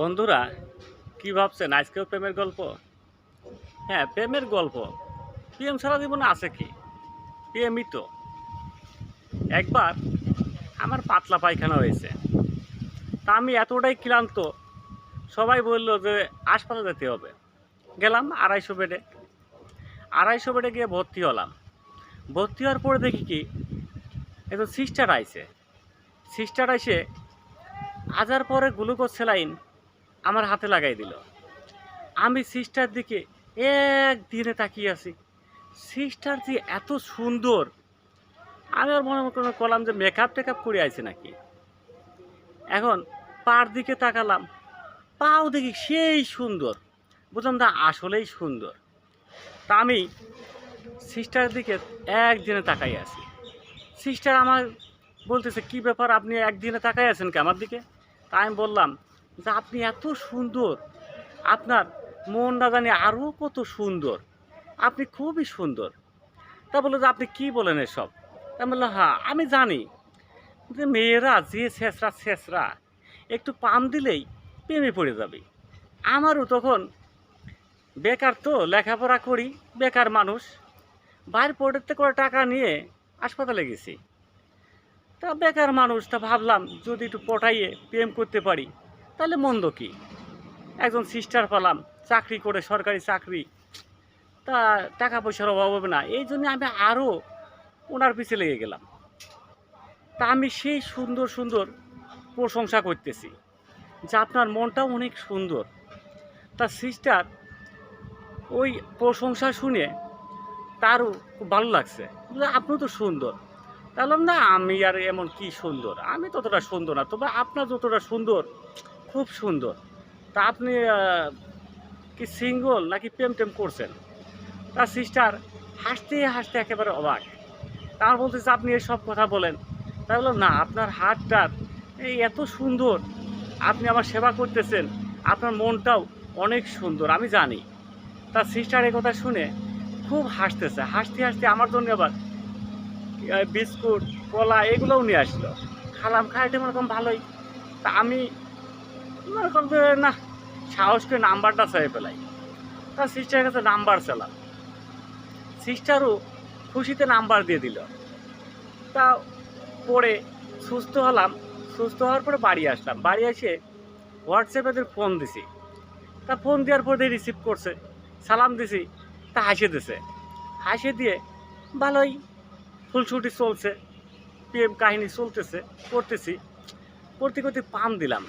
বন্ধুরা, কি ভাবছেন আজকেও প্রেমের গল্প? হ্যাঁ, প্রেমের গল্প। প্রেম সারা জীবনে আছে কি? প্রেমই তো। একবার আমার পাতলা পায়খানা হয়েছে, তা আমি এতটাই ক্লান্ত, সবাই বলল যে হাসপাতালে যেতে হবে। গেলাম 250 বেডে। 250 বেডে গিয়ে ভর্তি হলাম। ভর্তি হওয়ার পরে দেখি কি, একজন সিস্টার আইছে। সিস্টার আইসে আজার পরে গ্লুকোজ স্যালাইন আমার হাতে লাগাই দিল। আমি সিস্টার দিকে একদিনে তাকিয়ে আছি। সিস্টার যে এত সুন্দর, আমি আর মনে মনে করলাম যে মেকআপ টেকআপ করে আইছে নাকি। এখন পার দিকে তাকালাম, পাও দেখি সেই সুন্দর। বুঝলাম না আসলেই সুন্দর। তা আমি সিস্টারের দিকে একদিনে তাকাই আছি। সিস্টার আমার বলতেছে, কি ব্যাপার, আপনি একদিনে তাকাই আছেন কি আমার দিকে? তা আমি বললাম যে আপনি এত সুন্দর, আপনার মনটা জানি আরও কত সুন্দর, আপনি খুবই সুন্দর। তা বললো যে আপনি কি বলেন এসব? আমি বললাম হ্যাঁ, আমি জানি যে মেয়েরা যে ছেঁচড়া ছেঁচড়া, একটু পাম দিলেই প্রেমে পড়ে যাবে। আমারও তখন বেকার, তো লেখাপড়া করি, বেকার মানুষ, বাইরে পড়তে করে টাকা নিয়ে হাসপাতালে গেছি। তা বেকার মানুষ, তা ভাবলাম যদি একটু পটাইয়ে প্রেম করতে পারি তাহলে মন্দ কি। একজন সিস্টার পেলাম, চাকরি করে, সরকারি চাকরি, তা টাকা পয়সার অভাব হবে না, এই জন্য আমি আরও ওনার পিছে লেগে গেলাম। তা আমি সেই সুন্দর সুন্দর প্রশংসা করতেছি যে আপনার মনটাও অনেক সুন্দর। তা সিস্টার ওই প্রশংসা শুনে তারও খুব ভালো লাগছে, আপনিও তো সুন্দর। তাহলে না, আমি আর এমন কি সুন্দর, আমি ততটা সুন্দর না, তবে আপনার যতটা সুন্দর, খুব সুন্দর। তা আপনি কি সিঙ্গল নাকি প্রেম টেম করছেন? তার সিস্টার হাসতে হাসতে একেবারে অবাক। তার বলতেছে আপনি এসব কথা বলেন। তাই বললাম না, আপনার হাতটার এই এত সুন্দর, আপনি আমার সেবা করতেছেন, আপনার মনটাও অনেক সুন্দর, আমি জানি। তার সিস্টার এই কথা শুনে খুব হাসতেছে, হাসতে হাসতে আমার জন্য আবার বিস্কুট, কলা এগুলোও নিয়ে আসলো। খালাম, খাইতে মনে করলাম ভালোই। তা আমি মনে করলাম যে না, সাহস করে নাম্বারটা চাই পেলাই। তার সিস্টারের কাছে নাম্বার চালাম, সিস্টারও খুশিতে নাম্বার দিয়ে দিল। তা পরে সুস্থ হলাম। সুস্থ হওয়ার পরে বাড়ি আসলাম। বাড়ি এসে হোয়াটসঅ্যাপে ফোন দিছি। তা ফোন দেওয়ার পরে রিসিভ করছে, সালাম দিছি, তা হাসি দিছে। হাসি দিয়ে ভালোই ফুলছুটি চলছে, প্রেম কাহিনী চলতেছে, করতেছি। করতে করতে পাম দিলাম।